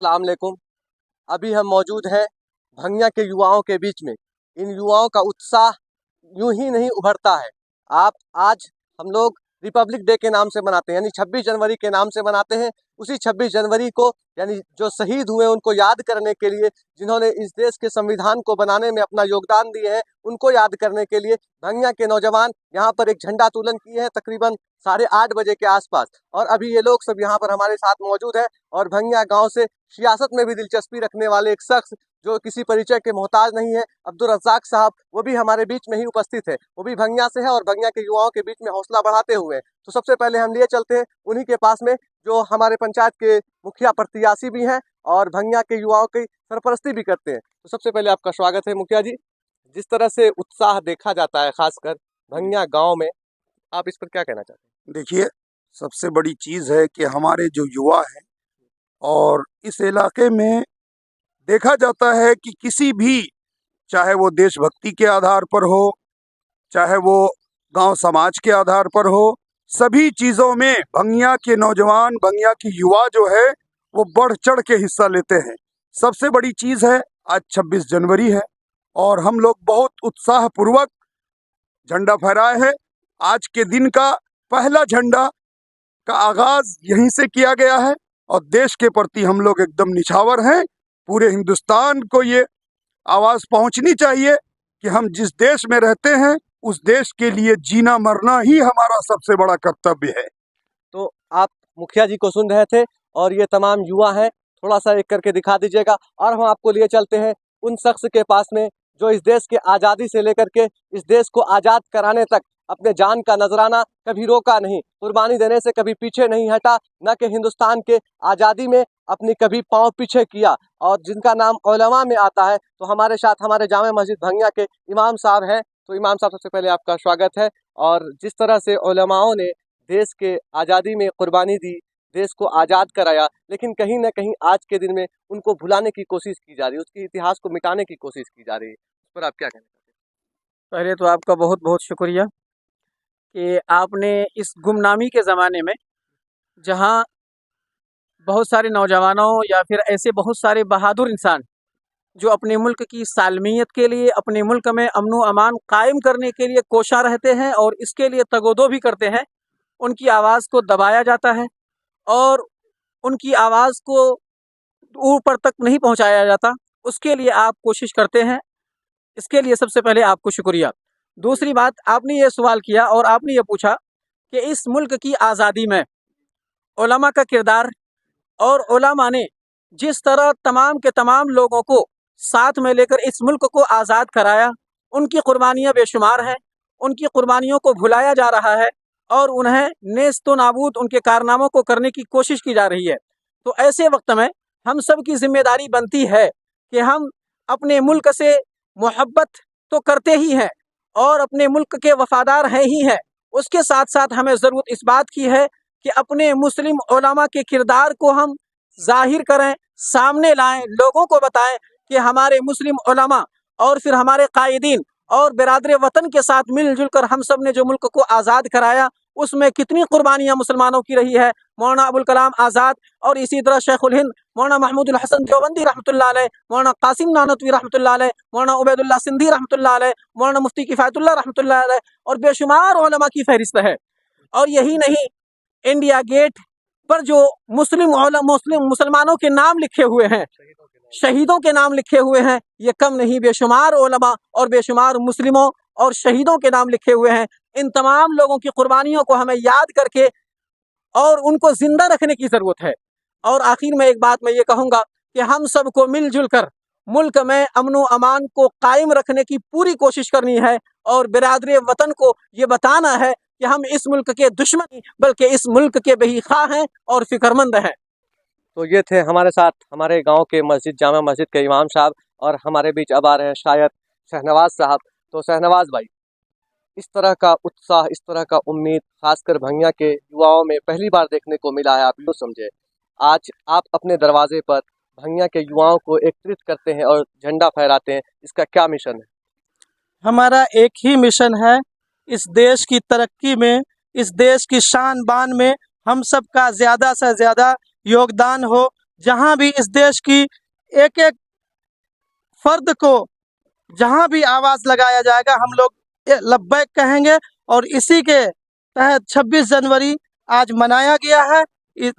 अस्सलाम वालेकुम। अभी हम मौजूद हैं भंगिया के युवाओं के बीच में। इन युवाओं का उत्साह यूं ही नहीं उभरता है। आप आज हम लोग रिपब्लिक डे के नाम से मनाते हैं, यानी 26 जनवरी के नाम से मनाते हैं। उसी 26 जनवरी को, यानी जो शहीद हुए उनको याद करने के लिए, जिन्होंने इस देश के संविधान को बनाने में अपना योगदान दिए हैं, उनको याद करने के लिए भंगिया के नौजवान यहाँ पर एक झंडा तोलन किए हैं तकरीबन 8:30 बजे के आसपास। और अभी ये लोग सब यहाँ पर हमारे साथ मौजूद है। और भंगिया गांव से सियासत में भी दिलचस्पी रखने वाले एक शख्स जो किसी परिचय के मोहताज नहीं है, अब्दुल रज़ाक साहब, वो भी हमारे बीच में ही उपस्थित है। वो भी भंगिया से है और भंगिया के युवाओं के बीच में हौसला बढ़ाते हुए हैं। तो सबसे पहले हम लिए चलते हैं उन्हीं के पास में, जो हमारे पंचायत के मुखिया प्रत्याशी भी हैं और भंगिया के युवाओं की सरपरस्ती भी करते हैं। तो सबसे पहले आपका स्वागत है मुखिया जी। जिस तरह से उत्साह देखा जाता है खासकर भंगिया गाँव में, आप इस पर क्या कहना चाहते हैं? देखिए, सबसे बड़ी चीज़ है कि हमारे जो युवा हैं, और इस इलाके में देखा जाता है कि किसी भी, चाहे वो देशभक्ति के आधार पर हो, चाहे वो गांव समाज के आधार पर हो, सभी चीज़ों में भंगिया के नौजवान, भंगिया की युवा जो है वो बढ़ चढ़ के हिस्सा लेते हैं। सबसे बड़ी चीज़ है, आज 26 जनवरी है और हम लोग बहुत उत्साहपूर्वक झंडा फहराए हैं। आज के दिन का पहला झंडा का आगाज यहीं से किया गया है और देश के प्रति हम लोग एकदम निछावर हैं। पूरे हिंदुस्तान को ये आवाज़ पहुंचनी चाहिए कि हम जिस देश में रहते हैं उस देश के लिए जीना मरना ही हमारा सबसे बड़ा कर्तव्य है। तो आप मुखिया जी को सुन रहे थे और ये तमाम युवा हैं। थोड़ा सा एक करके दिखा दीजिएगा और हम आपको लिए चलते हैं उन शख्स के पास में जो इस देश के आज़ादी से लेकर के इस देश को आज़ाद कराने तक अपने जान का नजराना कभी रोका नहीं, कुर्बानी देने से कभी पीछे नहीं हटा, न कि हिंदुस्तान के आज़ादी में अपनी कभी पाँव पीछे किया, और जिनका नाम उलमा में आता है। तो हमारे साथ हमारे जामे मस्जिद भंगिया के इमाम साहब हैं। तो इमाम साहब, सबसे पहले आपका स्वागत है। और जिस तरह से उलमाओं ने देश के आज़ादी में कुर्बानी दी, देश को आज़ाद कराया, लेकिन कहीं ना कहीं आज के दिन में उनको भुलाने की कोशिश की जा रही है, उसके इतिहास को मिटाने की कोशिश की जा रही है। उस पर आप क्या कहना चाहते हैं? पहले तो आपका बहुत बहुत शुक्रिया कि आपने इस गुमनामी के ज़माने में, जहां बहुत सारे नौजवानों या फिर ऐसे बहुत सारे बहादुर इंसान जो अपने मुल्क की सालमियत के लिए, अपने मुल्क में अमन व अमान कायम करने के लिए कोशा रहते हैं और इसके लिए तगोदो भी करते हैं, उनकी आवाज़ को दबाया जाता है और उनकी आवाज़ को ऊपर तक नहीं पहुंचाया जाता। उसके लिए आप कोशिश करते हैं, इसके लिए सबसे पहले आपको शुक्रिया। दूसरी बात, आपने ये सवाल किया और आपने ये पूछा कि इस मुल्क की आज़ादी में उलमा का किरदार, और उलमा ने जिस तरह तमाम के तमाम लोगों को साथ में लेकर इस मुल्क को आज़ाद कराया, उनकी कुर्बानियाँ बेशुमार हैं। उनकी कुर्बानियों को भुलाया जा रहा है और उन्हें नेस्तो नाबूद उनके कारनामों को करने की कोशिश की जा रही है। तो ऐसे वक्त में हम सब की जिम्मेदारी बनती है कि हम अपने मुल्क से मोहब्बत तो करते ही हैं और अपने मुल्क के वफादार हैं ही हैं, उसके साथ साथ हमें ज़रूरत इस बात की है कि अपने मुस्लिम उलमा के किरदार को हम जाहिर करें, सामने लाएं, लोगों को बताएं कि हमारे मुस्लिम उलमा और फिर हमारे कायदीन और बिरादर वतन के साथ मिलजुल कर हम सब ने जो मुल्क को आज़ाद कराया, उसमें कितनी कुर्बानियाँ मुसलमानों की रही है। मौलाना अबुल कलाम आज़ाद और इसी तरह शेखुल हिंद मौलाना महमूदुल हसन देवबंदी रहमतुल्लाह अलैह, मौलाना कासिम नानतवी रहमतुल्लाह अलैह, मौलाना उबैदुल्लाह सिंधी रहमतुल्लाह अलैह, मौलाना मुफ्ती किफ़ायतुल्लाह रहमतुल्लाह अलैह, और बेशुमार उलमा की फहरिस्त है। और यही नहीं, इंडिया गेट पर जो मुसलमानों के नाम लिखे हुए हैं, शहीदों के नाम लिखे हुए हैं, ये कम नहीं, बेशुमार उलमा और बेशुमार मुस्लिमों और शहीदों के नाम लिखे हुए हैं। इन तमाम लोगों की कुर्बानियों को हमें याद करके और उनको जिंदा रखने की ज़रूरत है। और आखिर में एक बात मैं ये कहूँगा कि हम सबको मिलजुल कर मुल्क में अमन व अमान को कायम रखने की पूरी कोशिश करनी है और बिरादर वतन को ये बताना है कि हम इस मुल्क के दुश्मन नहीं बल्कि इस मुल्क के बहीखा हैं और फिक्रमंद हैं। तो ये थे हमारे साथ हमारे गांव के मस्जिद, जामा मस्जिद के इमाम साहब, और हमारे बीच अब आ रहे हैं शायद शहनवाज साहब। तो शहनवाज भाई, इस तरह का उत्साह, इस तरह का उम्मीद खासकर भंगिया के युवाओं में पहली बार देखने को मिला है। आप यूँ समझे, आज आप अपने दरवाजे पर भंगिया के युवाओं को एकत्रित करते हैं और झंडा फहराते हैं, इसका क्या मिशन है? हमारा एक ही मिशन है, इस देश की तरक्की में, इस देश की शान बान में हम सब का ज़्यादा से ज़्यादा योगदान हो। जहाँ भी इस देश की एक एक फर्द को जहाँ भी आवाज़ लगाया जाएगा हम लोग लब्बैक कहेंगे। और इसी के तहत 26 जनवरी आज मनाया गया है।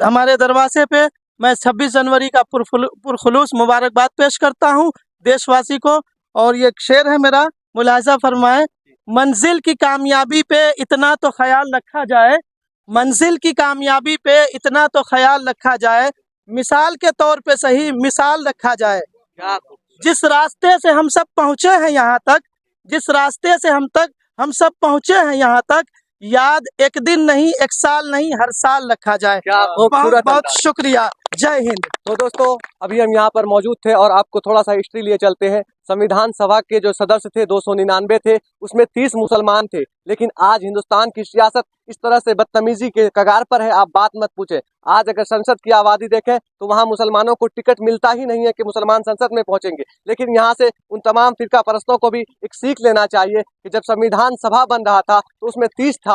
हमारे दरवाजे पे मैं 26 जनवरी का पुरखुलूस मुबारकबाद पेश करता हूँ देशवासी को। और ये शेर है मेरा, मुलाहिज़ा फरमाएं। मंजिल की कामयाबी पे इतना तो ख्याल रखा जाए, मंजिल की कामयाबी पे इतना तो ख्याल रखा जाए, मिसाल के तौर पे सही मिसाल रखा जाए। जिस रास्ते से हम सब पहुँचे हैं यहाँ तक, जिस रास्ते से हम सब पहुँचे हैं यहाँ तक, याद एक दिन नहीं, एक साल नहीं, हर साल रखा जाए। बहुत बहुत शुक्रिया। जय हिंद। तो दोस्तों, अभी हम यहाँ पर मौजूद थे और आपको थोड़ा सा हिस्ट्री लिए चलते हैं। संविधान सभा के जो सदस्य थे 299 थे, उसमें 30 मुसलमान थे। लेकिन आज हिंदुस्तान की सियासत इस तरह से बदतमीजी के कगार पर है, आप बात मत पूछें। आज अगर संसद की आबादी देखें तो वहाँ मुसलमानों को टिकट मिलता ही नहीं है कि मुसलमान संसद में पहुंचेंगे। लेकिन यहाँ से उन तमाम फिरका परस्तों को भी एक सीख लेना चाहिए कि जब संविधान सभा बन रहा था तो उसमें 30 था,